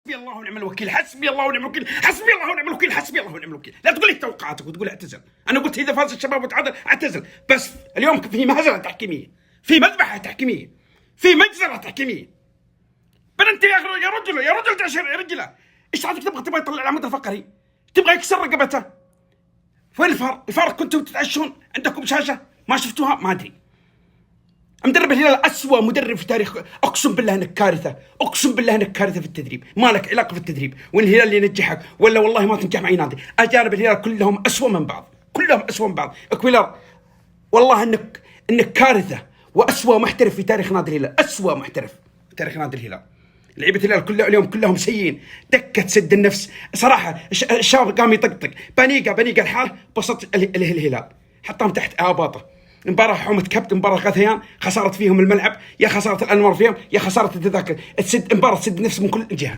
حسبي الله ونعم الوكيل، حسبي الله ونعم الوكيل، حسبي الله ونعم الوكيل، حسبي الله ونعم الوكيل. لا تقول لي توقعاتك وتقول اعتزل. انا قلت اذا فاز الشباب وتعادل اعتزل، بس اليوم في مهزله تحكيميه، في مذبحه تحكيميه، في مجزره تحكيميه. انت يا رجل تعشر يا رجله، ايش عندك؟ تبغى يطلع العمود الفقري، تبغى يكسر رقبته. وين الفار؟ الفار كنتوا تتعشون عندكم شاشه ما شفتوها؟ ما ادري. مدرب الهلال أسوأ مدرب في تاريخ، اقسم بالله انك كارثه، اقسم بالله انك كارثه في التدريب، ما لك علاقه في التدريب، والهلال اللي ينجحك ولا والله ما تنجح مع اي نادي. اجانب الهلال كلهم أسوأ من بعض، كلهم أسوأ من بعض. اكويلر والله انك كارثه وأسوأ محترف في تاريخ نادي الهلال، أسوأ محترف في تاريخ نادي الهلال. لعيبه الهلال كلها اليوم كلهم سيئين، دكه سد النفس صراحه. الشباب قام يطقطق، بانيقا الحال بسط الهلال، حطهم تحت اباطه. مباراه حومه كبت، مباراه غثيان، خساره فيهم الملعب، يا خساره الانوار فيهم، يا خساره التذاكر. مباراه تسد النفس من كل جهه.